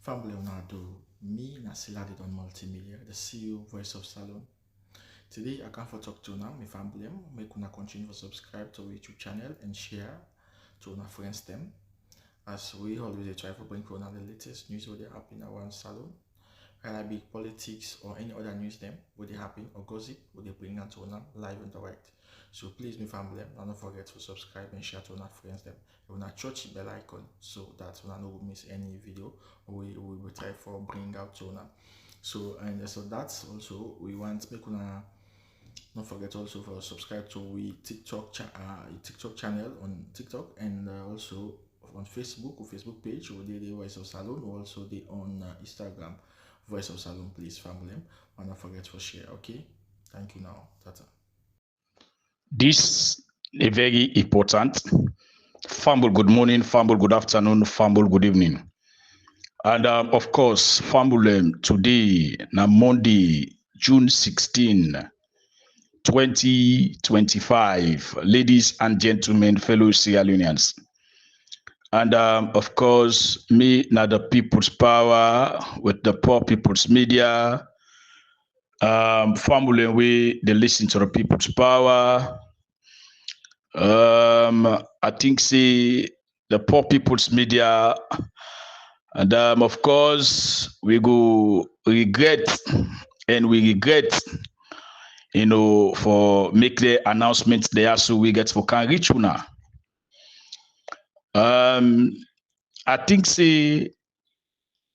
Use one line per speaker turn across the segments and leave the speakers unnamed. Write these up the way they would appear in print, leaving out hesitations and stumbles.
Family Leonardo, me Nasiladi on Multimedia, the CEO Voice of Salon. Today I come for talk to now, my family, make una continue to subscribe to our YouTube channel and share to our friends them. As we always try to bring for the latest news what they happen around salon, whether it be politics or any other news them, what they happen or gossip, what they bring out to live and direct. So please, my family, don't forget to subscribe and share to our friends them. You wanna touch the bell icon so that you don't miss any video we will try for bring out to now. So that's also we want make una don't forget also for subscribe to we TikTok channel on TikTok and also on Facebook or Facebook page or the Voice of Salon or also the on Instagram Voice of Salon. Please family, and don't forget to share. Okay, thank you now. Tata.
This is very important. Fumble good morning, fumble good afternoon, fumble good evening. And of course, fumble today, na Monday, June 16, 2025. Ladies and gentlemen, fellow Sierra Leoneans. And of course, me, na the People's Power with the Poor People's Media. Fumble we they listen to the People's Power. I think see the Poor People's Media, and of course we go regret for make the announcement there so we get for can reach una. I think see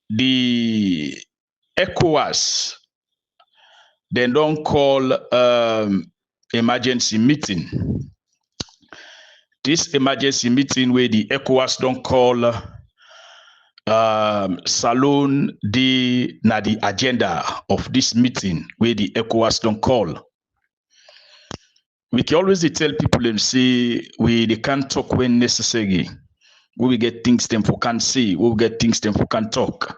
the ECOWAS they don't call emergency meeting. This emergency meeting where the ECOWAS don't call Salon na the agenda of this meeting where the ECOWAS don't call. We can always tell people and say they can't talk when necessary. We will get things them for can say, we will get things them for can talk.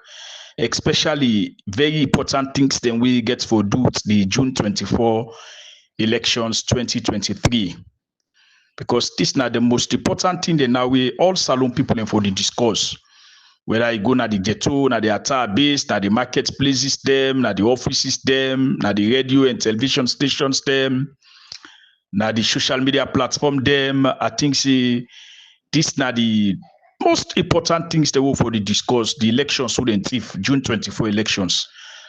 Especially very important things them we get for do the June 24 elections 2023. Because this is not the most important thing that now we all salon people in for the discourse. Whether you go na the ghetto, na the attire base, na the marketplaces them, na the offices them, na the radio and television stations them, na the social media platform them. I think see this na the most important things they will for the discourse, the elections student if June 24 elections.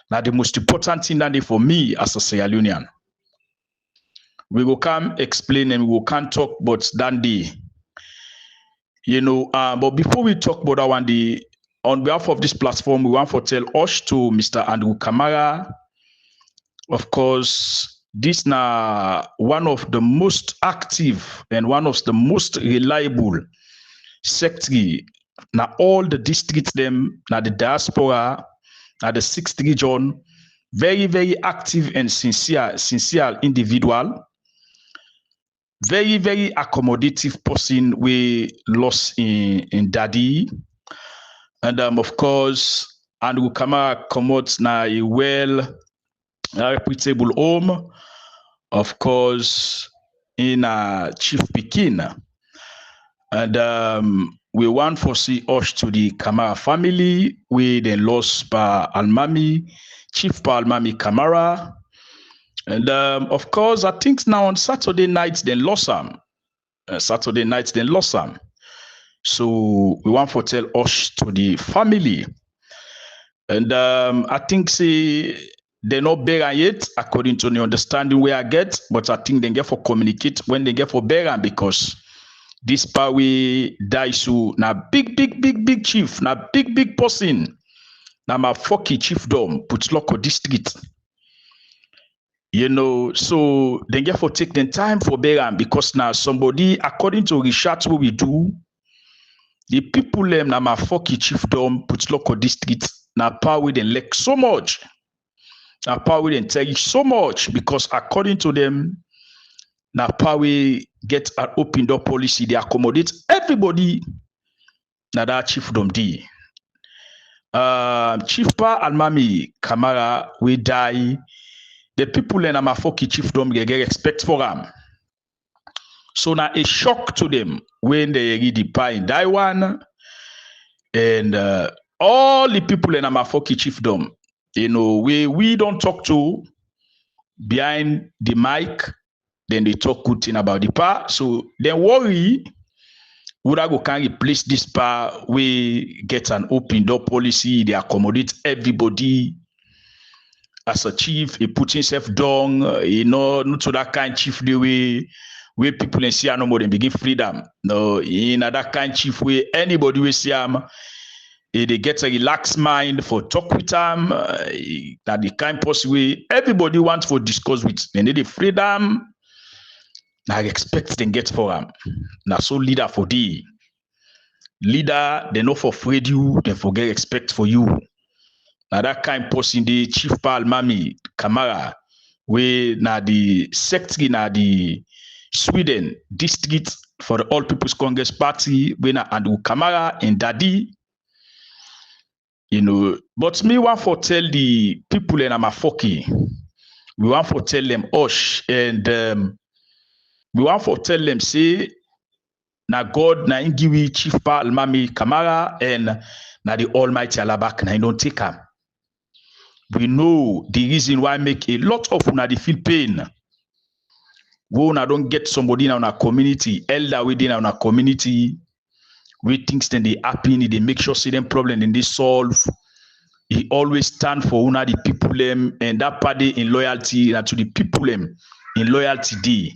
Now the most important thing that for me as a Sierra Leonean. We will come explain and we will can't talk about that day. But before we talk about that one day, on behalf of this platform, we want to tell us to Mr. Andrew Kamara. Of course, this now one of the most active and one of the most reliable secretary now all the districts them now the diaspora now the 6th region, very, very active and sincere individual. Very, very accommodative person we lost in daddy. And of course, Andrew Kamara comes now a well reputable home, of course, in Chief Pekin. And we want to see us to the Kamara family. We then lost by Almami, Chief Almami Kamara. And of course, I think now on Saturday night they lost some. So we want to tell us to the family. And I think say they're not bearing yet, according to the understanding we I get, but I think they get for communicate when they get for bearing because this power die so na big chief, na big person. Na my fucky chiefdom put local district. So they get for take the time for Beran because now somebody, according to research what we do, the people them na my fucky chiefdom put local districts na power then like so much. Na power then tell you so much because according to them, na power get an open door policy, they accommodate everybody na that chiefdom D. Chief Pa Almami Kamara we die. The people in Amafoki chiefdom get respect for them. So now a shock to them when they read the pie in Taiwan. And all the people in Amafoki chiefdom, you know, we don't talk to behind the mic, then they talk good thing about the power. So then worry, would I go can replace this power? We get an open door policy, they accommodate everybody. As a chief, he put himself down, you know, not to that kind of chief the way where people in see no more than begin freedom. No, in that kind of chief way, anybody will see him, they get a relaxed mind for talk with them, that the kind person way everybody wants for discuss with. They need the freedom. I expect them get for them. Now so leader for the leader, they not for afraid you, they forget respect for you. Now that kind person, the chief pal mami Kamara, we na the secretary na the Sweden district for the All People's Congress Party, we na and Kamara and Daddy, you know. But me want for tell the people in Amafoki, we want for tell them Osh, and we want for tell them say na God na ingiwi chief pal mami Kamara and na the Almighty Alabak na don't take him. We know the reason why make a lot of una they feel pain. We una don't get somebody in our community, elder within our community, we things then they happen, they make sure see them problem and they solve. He always stand for una the people them and that party in loyalty and to the people them in loyalty day.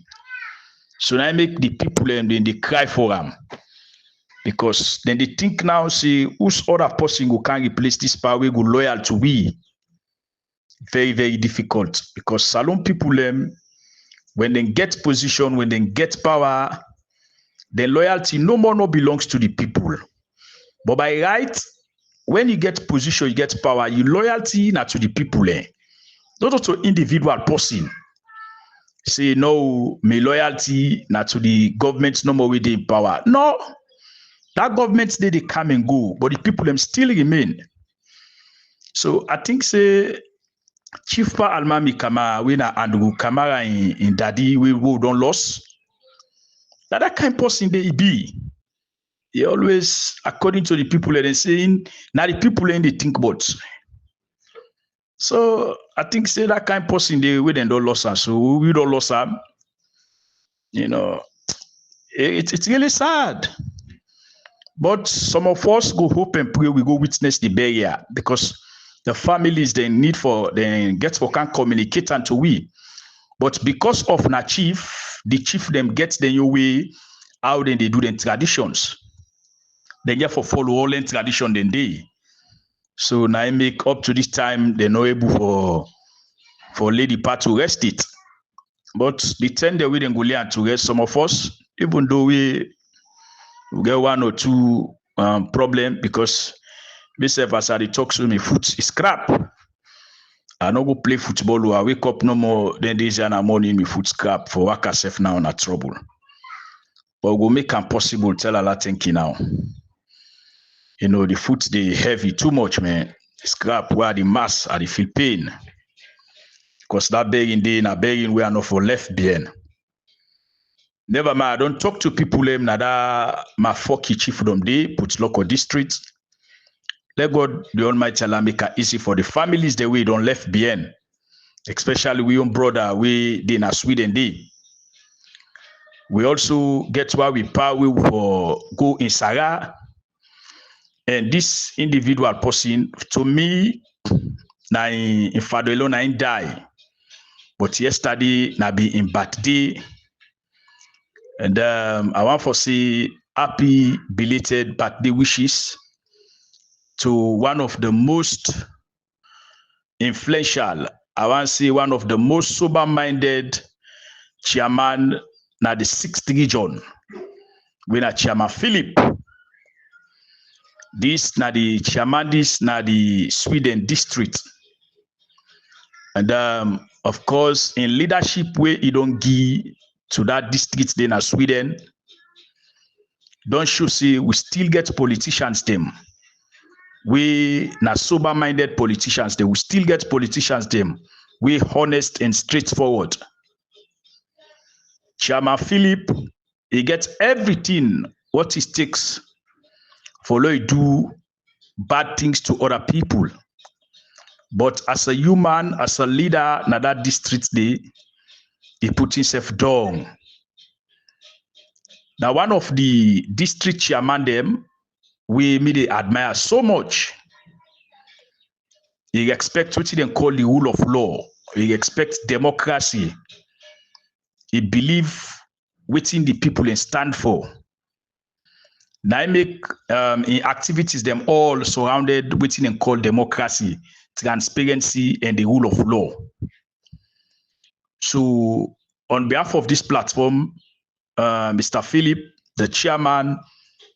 So now I make the people them then they cry for them. Because then they think now, say, whose other person who can replace this power we go loyal to we. Very, very difficult because Salon people, when they get position, when they get power, their loyalty no more belongs to the people. But by right, when you get position, you get power, your loyalty not to the people, not to individual person. Say no, my loyalty not to the government no more with the power. No, that government they come and go, but the people them still remain. So I think say. Chief Pa Almami Kamara, we na Andrew Kamara in Daddy, we don't lose. That kind of person they be. He always, according to the people that they saying, now the people in they think about. So I think say that kind of person they we don't lose her. So we don't lose her. You know, it's really sad. But some of us go hope and pray we go witness the burial because the families they need for they get for can communicate and to we. But because of na chief, the chief them get the new way how then they do the traditions. They get for follow all the tradition then they. So now I make up to this time they not able for lady part to rest it. But the 10 day we then go learn to rest some of us, even though we get one or two problem because myself as I talk to me, foot is crap. I no go play football or I wake up no more than days and morning me foot scrap for work myself now na trouble. But we go make it possible tell a lot thinking now. You know the foot they heavy too much, man. Scrap where the mass are the feel pain. Because that begging day na begging we are not for left behind. Never mind, I don't talk to people them na that my fucky chief from day put local district. Let God, the Almighty Allah, make it easy for the families that we don't left behind. Especially we own brother, we in Sweden day. We also get where we power for go in Sarah. And this individual person, to me, na in Fadelo na in die. But yesterday, na be in birthday. And I want to say happy belated birthday wishes to one of the most influential, I want to say one of the most sober-minded chairman na the 6th region. We na Chairman Philip. This na the chairman, this na the Sweden district. And of course, in leadership way, you don't give to that district then in Sweden. Don't you see we still get politicians them. We na sober-minded politicians them. We still get politicians them. We honest and straightforward. Chairman Philip, he gets everything what it takes for lo do bad things to other people. But as a human, as a leader, na that district day, he put himself down. Now, one of the district chairman them, we me admire so much. He expect what they call the rule of law. He expect democracy. He believe within the people and stand for. Now I make in activities them all surrounded within and called democracy, transparency, and the rule of law. So on behalf of this platform, Mr. Philip, the chairman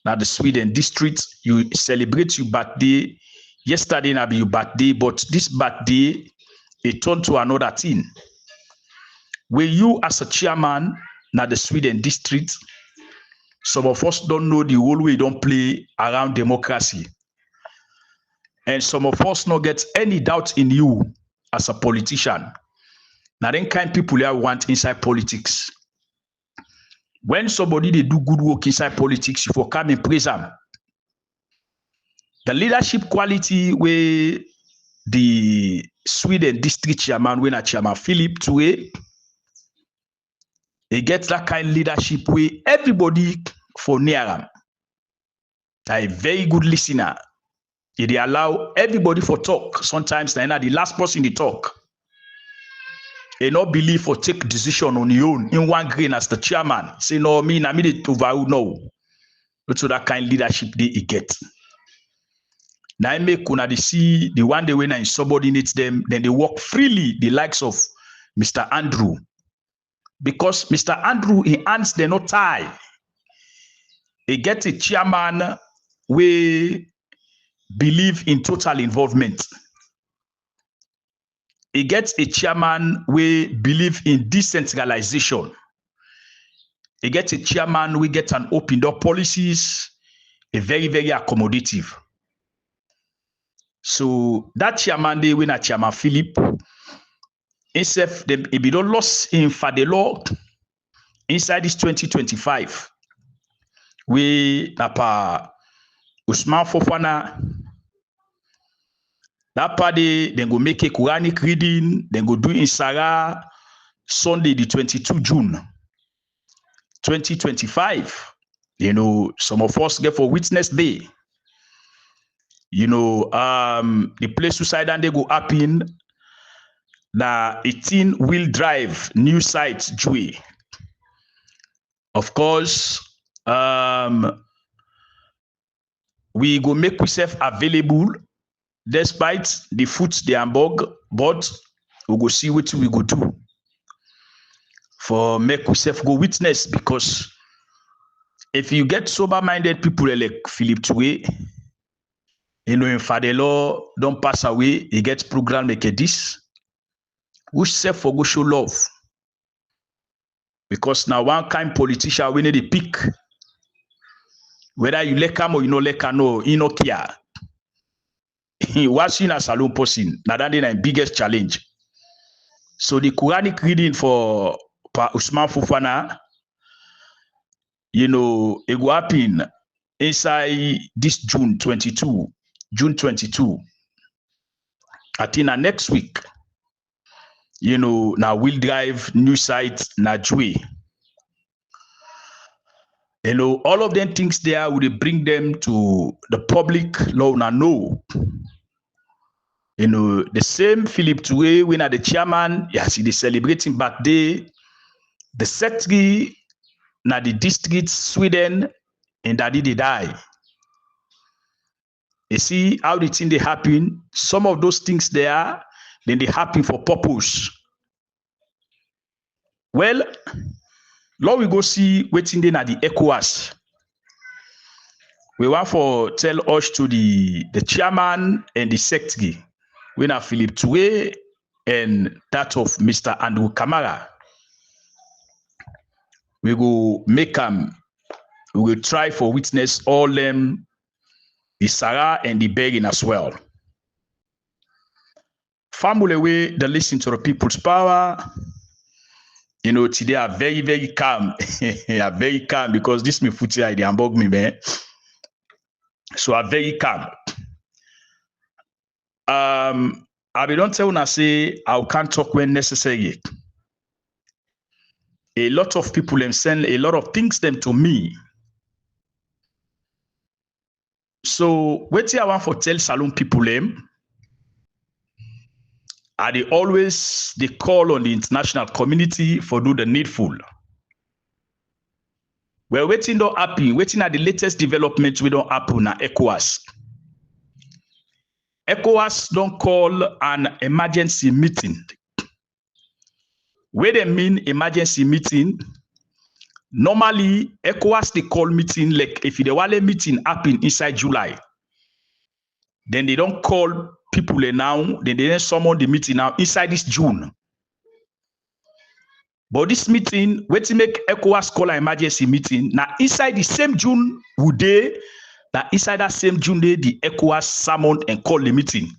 at the Sweden district, you celebrate your birthday. Yesterday na be your birthday, but this birthday, it turned to another thing. Where you as a chairman at the Sweden district, some of us don't know the role we don't play around democracy. And some of us not get any doubt in you as a politician. Now then kind people here want inside politics. When somebody they do good work inside politics, you for come and praise them. The leadership quality where the Sweden district chairman, when a chairman Philip Toure, he gets that kind of leadership where everybody for near him. A very good listener. They allow everybody for talk. Sometimes they're not the last person to talk. They not believe or take decision on your own in one grain as the chairman. Say no, me na me to vow no. So that kind of leadership they get. Now I make una see the one day when I subordinate them, then they work freely, the likes of Mr. Andrew. Because Mr. Andrew, he hands they not tie. He gets a chairman we believe in total involvement. He gets a chairman we believe in decentralization. He gets a chairman we get an open door policies, a very, very accommodative. So that chairman they win a chairman Philip. Himself, he be don't lost in for the law inside this 2025. We napa Usman Fofana. That party then go make a Quranic reading, then go do in Sarah Sunday the 22 June 2025. You know, some of us get for Witness Day. You know, the place suicide and they go up in the 18-wheel drive new site Jui. Of course, we go make ourselves available despite the foot the Hamburg, but we go see what we go do for make ourselves go witness, because if you get sober-minded people like Philip Toure, you know, if the law don't pass away, he gets program like this, which self for go show love. Because now one kind politician we need a pick. Whether you like him or you know like him, no, he no care. He was in a salon person. Now that is the biggest challenge. So the Quranic reading for Usman Fofana, you know, it will happen inside this June 22. I think next week, you know, now we'll drive new site na Jui. You know, all of them things there will bring them to the public law now know. You know, the same Philip Toure, when at the chairman, yes, he is celebrating birthday. The secretary na the district Sweden, and that did die. You see how the thing they happen. Some of those things there, then they happen for purpose. Well, now we go see waiting then at the ECOWAS. We want for tell us to the chairman and the secretary. We have Philip Toure and that of Mr. Andrew Kamara. We go make them. We will try for witness all them, the Sarah and the begging as well. Family way they listen to the people's power. You know, today are very, very calm. Are very calm because this me footy the Hamburg me man. So are very calm. I be don't tell una say I can't talk when necessary. A lot of people them send a lot of things them to me. So wetin I want for tell Salone people them, they always they call on the international community for do the needful. Well, waiting don't happen. Waiting at the latest developments we don't happen na ECOWAS. ECOWAS don't call an emergency meeting. Where they mean emergency meeting, normally ECOWAS they call meeting like if the wale meeting happen inside July, then they don't call people now, then they don't summon the meeting now inside this June. But this meeting, wait to make ECOWAS call an emergency meeting. Now inside the same June would they, that inside that same June day, the ECOWAS summoned and called the meeting.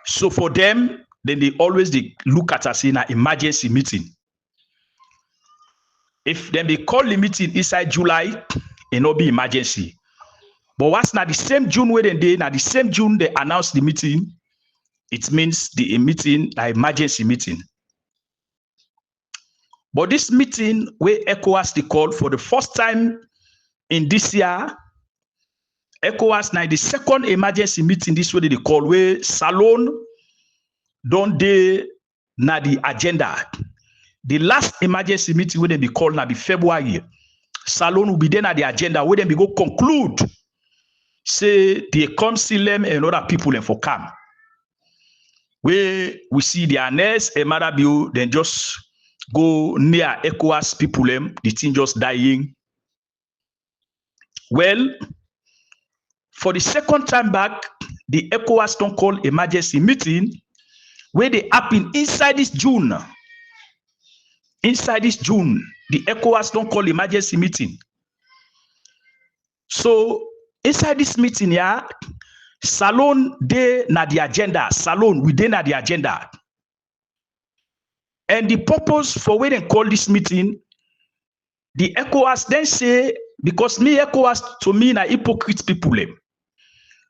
So for them, then they always look at us in an emergency meeting. If then they call the meeting inside July, it not be emergency. But what's not the same June where they now the same June they announce the meeting, it means the meeting, the emergency meeting. But this meeting where ECOWAS they called for the first time in this year, ECOWAS now the second emergency meeting this way they call where Salone don't they na the agenda. The last emergency meeting where they be called na be February. Salone will be then at the agenda where they be go conclude. Say they come see them and other people and for come. Where we see the next a matter bill, then just go near ECOWAS people them, the thing just dying. Well, for the second time back, the ECOWAS don't call emergency meeting where they happen inside this June. Inside this June, the ECOWAS don't call emergency meeting. So inside this meeting, yeah, Salone they na the agenda. Salone we dey na the agenda. And the purpose for when they call this meeting, the ECOWAS then say, because me ECOWAS to me na hypocrite people them.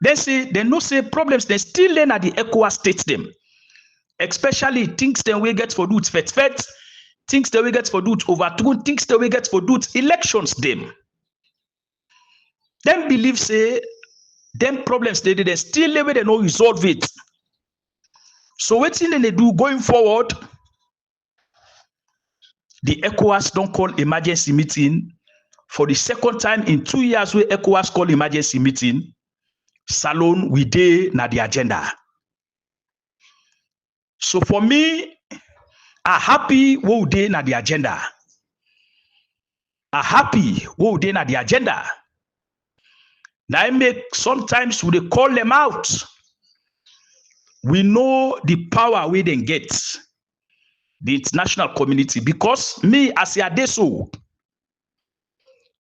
They say they no say problems, they still learn at the ECOWAS states them. Especially things that we get for do it fet, things that we get for do it overthrown, things that we get for do it elections them. Them believe say them problems they still live they no resolve it. So what thing they do going forward? The ECOWAS don't call emergency meeting for the second time in 2 years where ECOWAS call emergency meeting. Salone we dey na the agenda. So for me, I happy we dey na the agenda. I happy we dey na the agenda. Now I make sometimes we call them out. We know the power we then get. The international community, because me as a deso,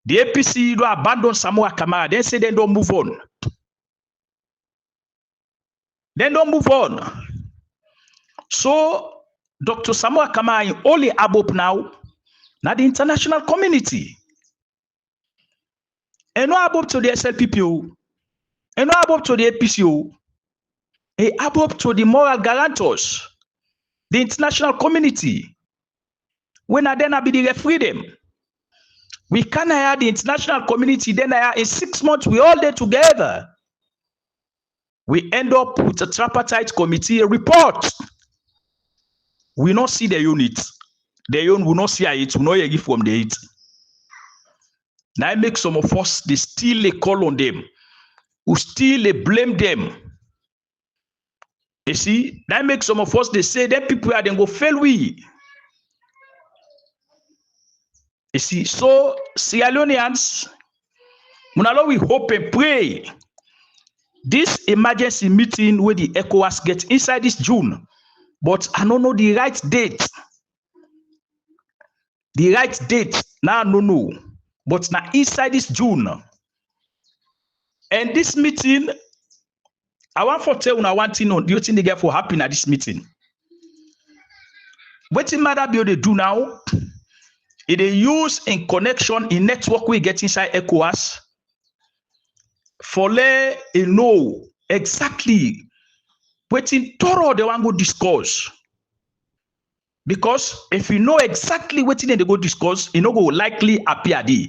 the APC do abandon Samoa Kamara. They say they don't move on. They don't move on. So Dr. Samoa Kamara is only ABUJ now the international community. And no ABUJ to the SLPPO, and no ABUJ to the APCO, and ABUJ to the moral guarantors. The international community, when I then be the referee them, we can hire the international community. Then in 6 months we all there together. We end up with a tripartite committee report. We not see the unit. The unit will not see it. We not hear from the it. Now I make some of us they still call on them, who still blame them. You see, that makes some of us they say that people are then go fail we. You see, so Sierra Leoneans, we hope and pray. This emergency meeting where the ECOWAS gets inside this June, but I don't know the right date. The right date now no, but now inside this June. And this meeting. I want to tell you one thing on the thing they get for happen at this meeting. What matter be they do now? It they use in connection in network we get inside ECOWAS for let you know exactly waiting thorough they want go discuss. Because if you know exactly what they go discuss, it no go likely appear there.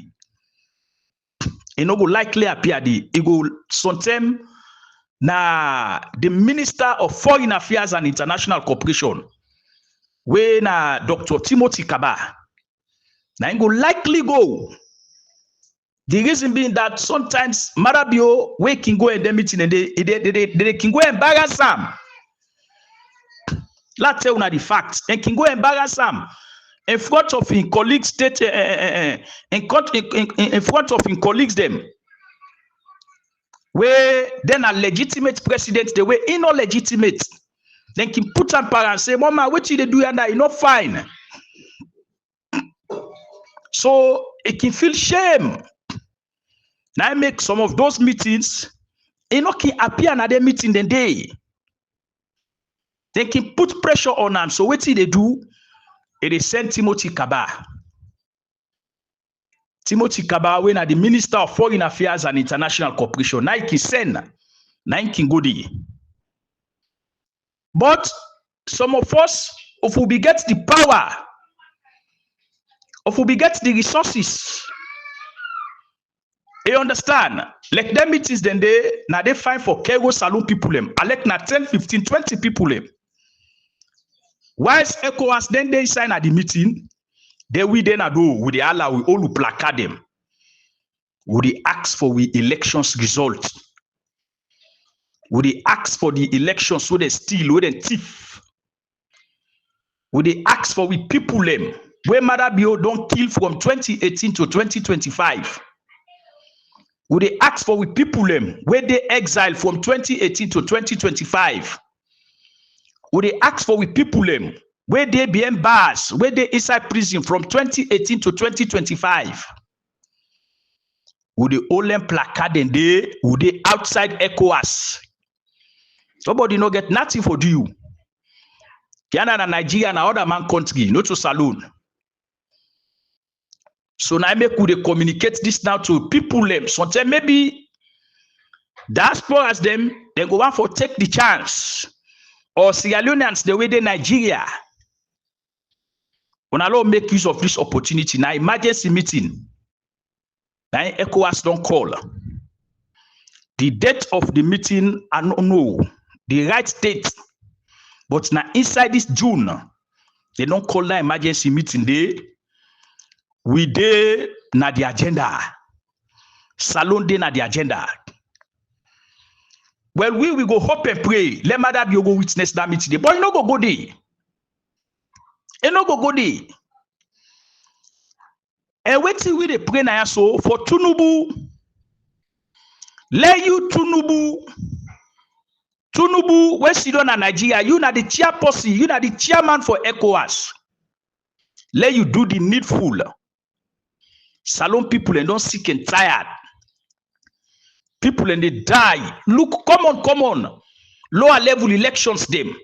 It no go likely appear there. It go sometime na the Minister of Foreign Affairs and International Cooperation, where na Dr. Timothy Kamara, na it go likely go. The reason being that sometimes Marabio we can go in the meeting and they can go embarrass them. Let's tell you the facts. And can go embarrass them in front of his colleagues, in front of his colleagues them. Where then a legitimate president, the way in not legitimate, then can put on power and say, Mama, what you do and you not fine. So it can feel shame. Now I make some of those meetings, it not can appear another meeting the day. They can put pressure on them. So what they do? It is send Timothy Kamara. Timothy Kamara, when the Minister of Foreign Affairs and International Cooperation, now he can send, now he can go there. But some of us, if we get the power, if we get the resources, you understand? Like them meetings then now they find for Kego Saloon people them. I like na 10, 15, 20 people them. Whilst ECOWAS then they sign at the meeting, they we then do with the Allah we all placard them. Would they ask for the elections result? Would they ask for the elections so they steal, where they thief? Would they ask for the people them where Marabio don't kill from 2018 to 2025? Would they ask for the people them where they exile from 2018 to 2025? Would they ask for the people them where they be in bars, where they inside prison from 2018 to 2025? Would they all them placard and they would they outside ECOWAS? Nobody no get nothing for you. Canada, Nigeria, and other man country, not to saloon. So now make we communicate this now to people them. Sometimes maybe diasporas them they go want for take the chance. Or Sierra Leoneans the way they Nigeria. When I make use of this opportunity, now emergency meeting. Now ECOWAS don't call. The date of the meeting, I don't know. The right date. But now inside this June, they don't call that emergency meeting day. We day na the agenda. Salon day na the agenda. Well, we will go hope and pray. Let Mother be go witness that meeting. But you no go there. You no go there. And wait till we dey pray now so for Tinubu. Let you Tinubu, where sit down in Nigeria, you na the chairperson, you na the chairman for ECOWAS. Let you do the needful. Salon people and don't sick and tired. People and they die. Look, come on. Lower level elections them.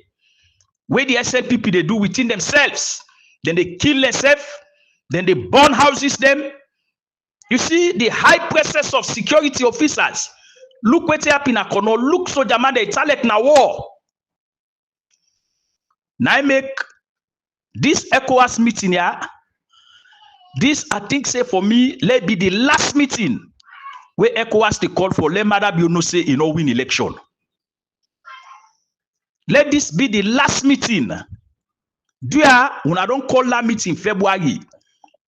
Where the SLPP they do within themselves. Then they kill themselves. Then they burn houses them. You see the high process of security officers. Look what happened in Akono. Look so man they talk na war. Now I make this ECOWAS meeting here. This I think say for me let be the last meeting where ECOWAS they call for let Mother be no say you know win election. Let this be the last meeting. When I don't call that meeting February,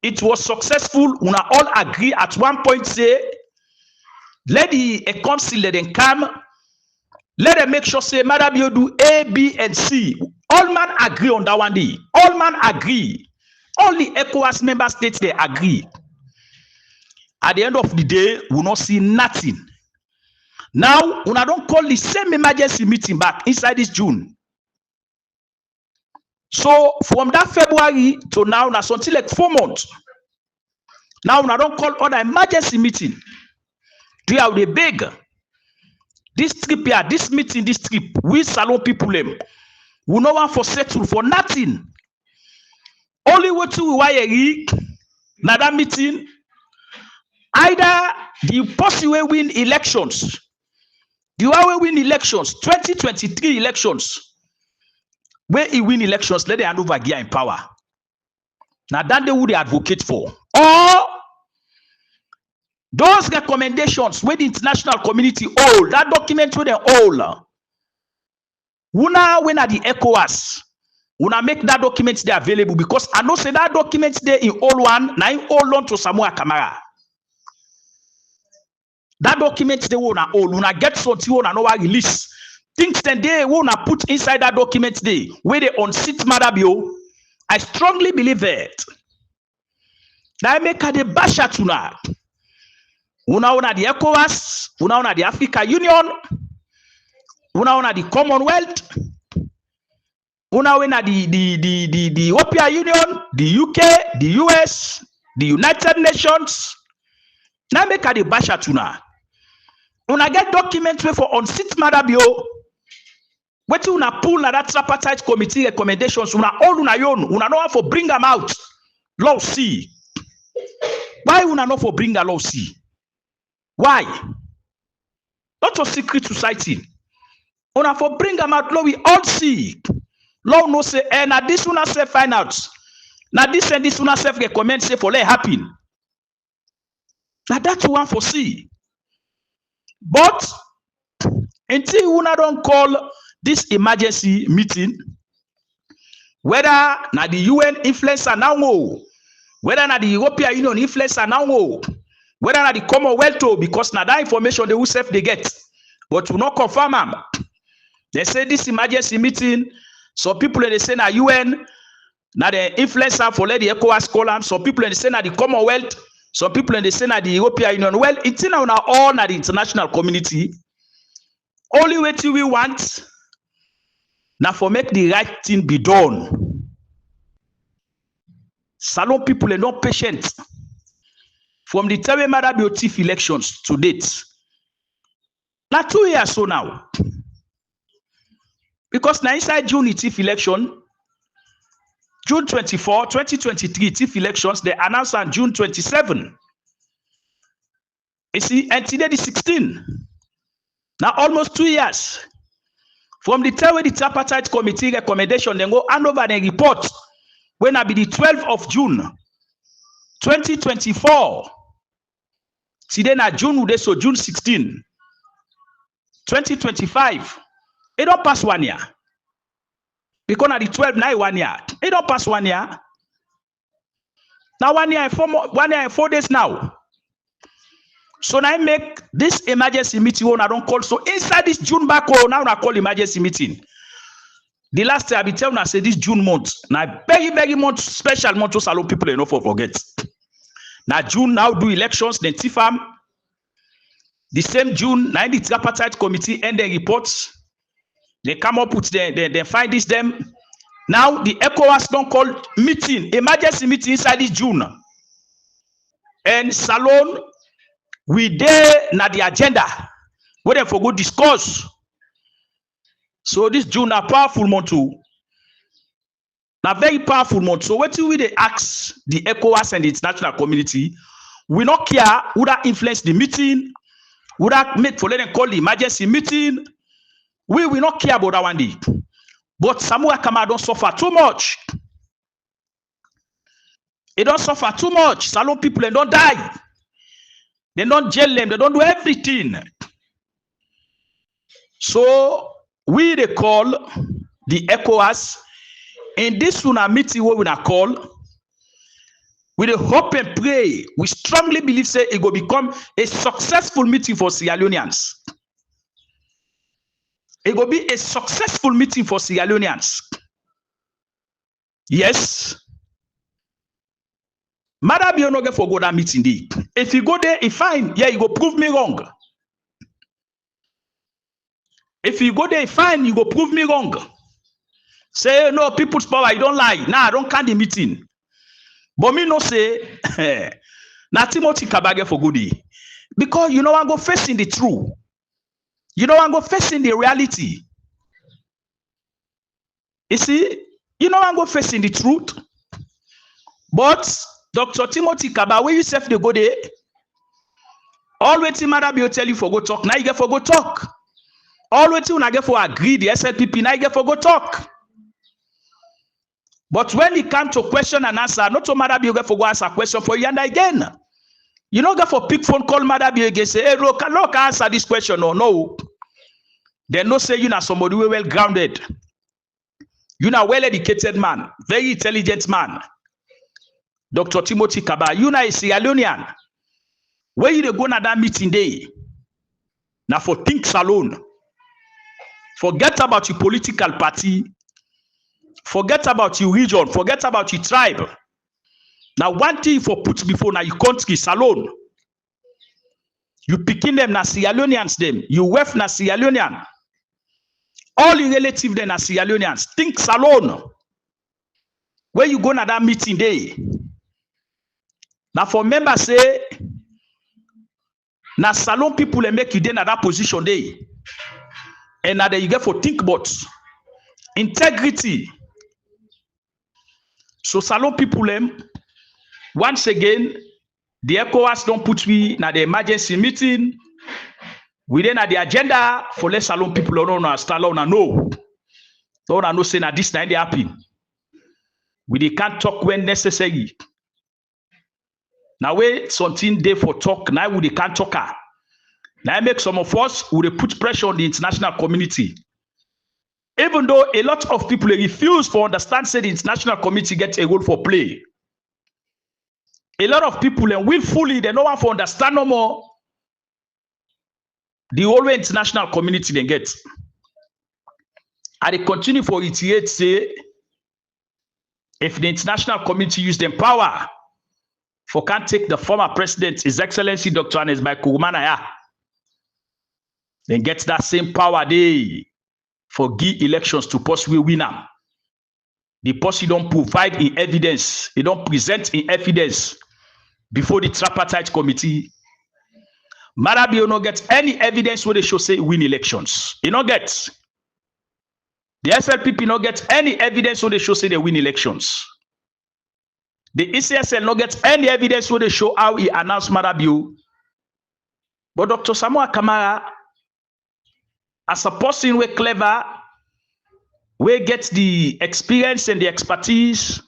it was successful. When I all agree at one point say let the council let them come. Let them make sure say Mother be do A, B, and C. All man agree on that one day. All man agree. Only ECOWAS member states they agree. At the end of the day, we will not see nothing. Now, when I don't call the same emergency meeting back inside this June. So from that February to now, that's until like 4 months. Now, when I don't call other emergency meeting, do you have the beg? This trip here, this meeting, this trip, we Salon people them. We no one for settle for nothing. Only what to wire na that meeting. Either the possible win elections, The one we win elections, 2023 elections, where he win elections, let the hand over gear in power. Now that they would advocate for. Or those recommendations where the international community hold, that document where they hold. Una when at the ECOWAS, una make that document there available because I know say that document there in all one, now in all on to Samoa Kamara. That document they wanna all, una get something una no release. Things then they wanna put inside that document there where they on sit Madabio. I strongly believe that. Now make a de basha tuna. Una the ECOWAS, una the Africa Union. Una the Commonwealth, una the European Union, the UK, the US, the United Nations. Now make a the basha tuna. Una get documents for on sit Madabio. What una pull na that tripartite committee recommendations, una all una yon, una know for bring them out. Law see. Why una know for bring a law see? Why? Not for secret society. Una for bring them out, law we all see. Law no say, na this una say find out. Na this and this una self recommend say for let happen. Now that one for see. But until una don't call this emergency meeting, whether na the UN influencer now, whether na the European Union influencer now, whether na the Commonwealth, because na that information they will self they get, but will not confirm them. They say this emergency meeting, some people they say na UN, na the influencer for let the ECOWAS call them, some people they say na the Commonwealth, some people they say na the European Union. Well, it's now all na the international community. Only way till we want now for make the right thing be done. Salon people are not patient. From the time Madabio chief elections to date. Now 2 years so now. Because now inside June chief election, June 24, 2023 chief elections, they announced on June 27. You see, and today the 16. Now almost 2 years. From the time when the tripartite committee recommendation, then go hand over the report when I be the 12th of June, 2024. Today na June, so June 16, 2025. It don't pass 1 year. Because na the 12th, now 1 year. It don't pass 1 year. Now 1 year and 4 days now. So now I make this emergency meeting when I don't call. So inside this June back now I call emergency meeting. The last time I be telling I say this June month. Now very month, special month to salon people enough for forget. Now June now do elections, then TFAM. The same June, now the tripartite committee end their reports. They come up with they find this them. Now the ECOWAS don't call meeting, emergency meeting inside this June. And salon we there na the agenda where they for go discuss. So this June a powerful month too. Now very powerful month. So what we they ask the ECOWAS and the international community, we not care who that influence the meeting, who that make for let them call the emergency meeting. We will not care about that one day. But Samoa Kamara don't suffer too much. It don't suffer too much. Salon people they don't die. They don't jail them. They don't do everything. So we they call the ECOWAS in this one meeting what we na call. We dey hope and pray. We strongly believe say it will become a successful meeting for Sierra Leoneans. It will be a successful meeting for Sierra Leoneans. Yes. Madam, you no get for go that meeting day. If you go there, if fine, yeah, you go prove me wrong. If you go there, fine, you go prove me wrong. Say no, people's power, you don't lie. Nah, I don't count the meeting. But me no say, na Timothy Kabage for good day. Because you know I'm go facing the truth. You know I'm go facing the reality. You see, you know I'm go facing the truth. But Dr. Timothy Kabage, where you self they go there, always Madam you tell you for go talk. Now you get for go talk. All wetin una get for agree, the SLPP na get for go talk. But when it come to question and answer, not to matter you get for go answer question for you and again. You don't get for pick phone call Madabi again say, hey, look, answer this question or no. They no say you na somebody well grounded. You na well educated man, very intelligent man. Dr. Timothy Kaba, you na a Sierra Leonean. Where you go na that meeting day? Now for things alone. Forget about your political party. Forget about your region. Forget about your tribe. Now, one thing for put before now your country alone. You picking them na Sierra Leoneans them. You wife na Sierra Leonean. All your relatives them na Sierra Leoneans. Think alone. Where you go na that meeting day. Now for members say na salon people and make you then at that position day. And now you get for think about integrity. So salon people once again, the ECOWAS don't put me na the emergency meeting. We then at the agenda for let salon people no start on no. Don't know say na this time they happen. We can't talk when necessary. Now wait something day for talk. Now we can't talk. Now make some of us who put pressure on the international community. Even though a lot of people refuse to understand, say the international community gets a role for play. A lot of people willfully they don't want to understand no more the whole international community they get. And they continue for reiterate say if the international community use them power for can't take the former president, His Excellency Dr. Anes Kurumanaya, then get that same power they for give elections to possibly win them. The posse don't provide in evidence, they don't present in evidence before the tripartite committee. Marabio no get any evidence where they show say win elections. You no get. The SLPP no get any evidence where they show say they win elections. The ECSL no get any evidence where they show how he announced Marabio. But Dr. Samuel Kamara, as a person we clever, we get the experience and the expertise,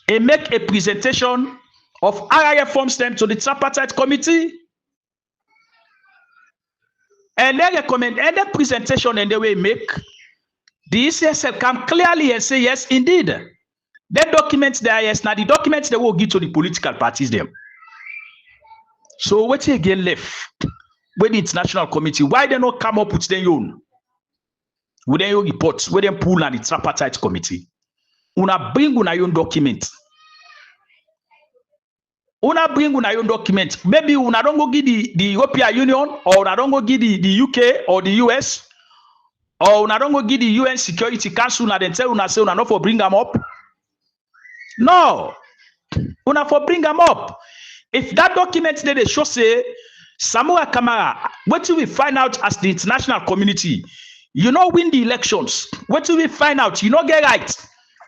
and make a presentation of RIF forms them to the tripartite committee. And they recommend any presentation and they will make, the ECSL come clearly and say, yes, indeed. The documents there, yes, now the documents they will give to the political parties them. So what again left with the international committee? Why they not come up with their own? With their own reports, with them pull on the tripartite committee. Una bring una own document. Una bring una own document. Maybe una don't go give the European Union, or una don't go give the UK or the US, or una don't go give the UN Security Council, and then tell una say una not for bring them up. No, una for bring them up. If that document they show say Samuel Kamara, what do we find out as the international community? You know, win the elections. What do we find out? You know, get right.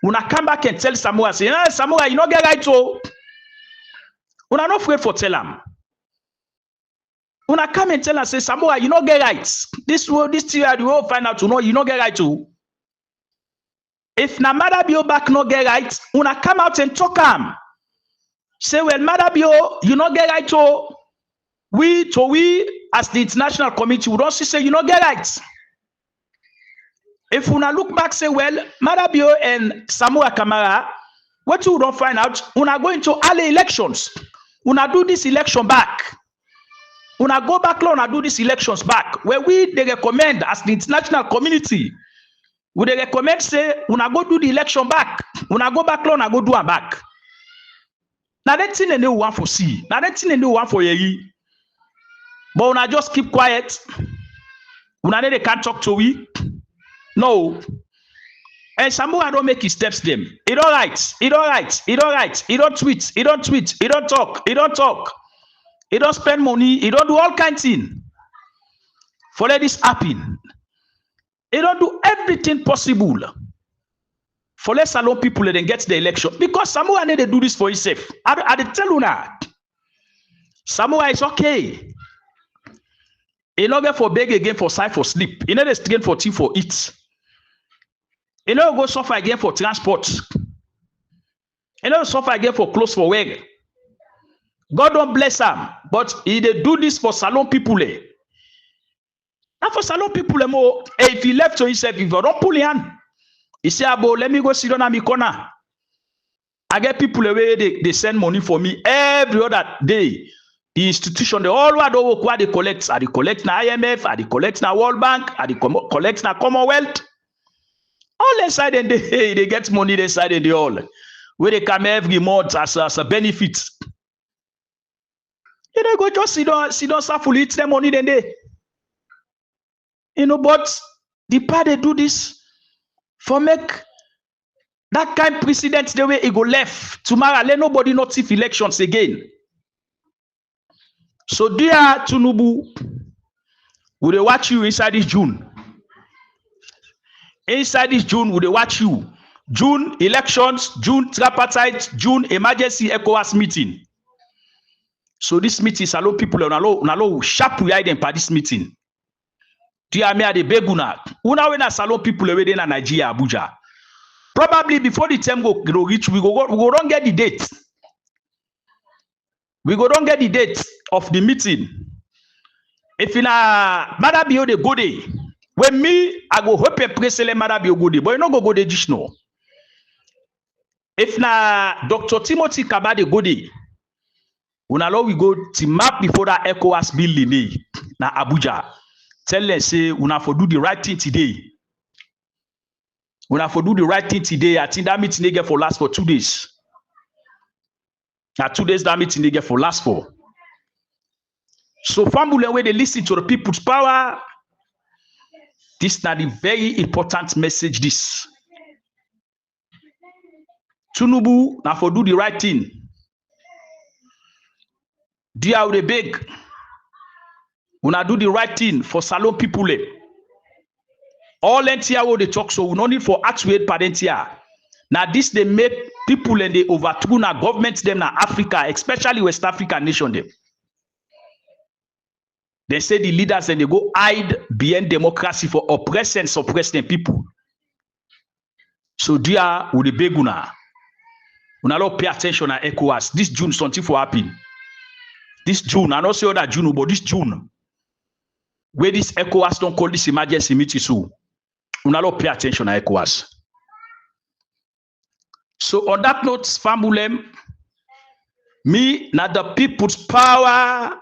Una come back and tell Samuel, say, Samuel, you know, get right. So, una not afraid for tell him. Una come and tell us, say, Samuel, you know, get right. This year, you will find out. You know, you know, get right too. If Namada Bio back no get right, una come out and talk him. Say, well, Madabio, you know, get right too. We, as the international committee, we don't say, you know, get right. If una look back, say, well, Madabio and Samuel Kamara, what you don't find out, una go into early elections. Una do this election back. Una go back, una do these elections back. Where they recommend, as the international community, we they recommend, say, una go do the election back. Una go back, una go do them back. Now that thing they want for see. Now that thing they want for ye. But una just keep quiet. Una they can't talk to we. No. And Samuel don't make his steps them. He don't write. He don't write. He don't write. He don't tweet. He don't tweet. He don't talk. He don't talk. He don't spend money. He don't do all kinds of things. For let this happen. He don't do everything possible. For let salon people then get the election. Because Samuel need to do this for himself. I tell you now. Samuel is okay. You no get for beg again for sight for sleep. You know the strain for tea for eat. You no go suffer again for transport. You no suffer again for clothes for wear. God don't bless am, but he dey do this for salon people. Now for salon people, more. If he left to himself, if you don't pull in hand, he say, "Abo, let me go sit down at my corner." I get people away, they send money for me every other day. The institution, they all what they collect. Are they collect na IMF? Are they collect na World Bank? Are they collect na Commonwealth? All inside and they get money inside and they all. Where they come every month as a benefit. You know, go just sit down, fully eat their money then they. You know, but the part they do this for make that kind of precedent the way it go left. Tomorrow, let nobody not see elections again. So dear Tinubu, will they watch you inside this June? Inside this June, will they watch you? June elections, June tripartite, June emergency ECOWAS meeting. So this meeting is allow people on sharp we hide them by this meeting. Dear me, the beguna. Una when I salon people away in Nigeria, Abuja. Probably before the time go reach, we go don't get the date. We go don't get the date of the meeting. If in a Madabio de go day, when me I go hope a presele Madabio go day, but you no go day just no. If na Dr. Timothy Kabade go day, we go to map before that ECOWAS building na Abuja. Tell them say una for do the right thing today. Una for do the right thing today. I think that meeting they get for last for 2 days. Now 2 days that meeting they get for last for. So family where they listen to the people's power. This now the very important message. This Tinubu now for do the right thing. Dear they beg. Una do the right thing for salon people. All NTR will they talk so we no need for actuate parentia. Now this they make people and they overturn our government them na Africa, especially West African nation them. They say the leaders and they go hide behind democracy for oppress and suppress them people. So dear will the beg una not pay attention at ECOWAS. This June something for happen. This June, I don't say other June, but this June. Where this ECOWAS don't call this emergency meeting, so we not pay attention to ECOWAS. So on that note, family, me, now the people's power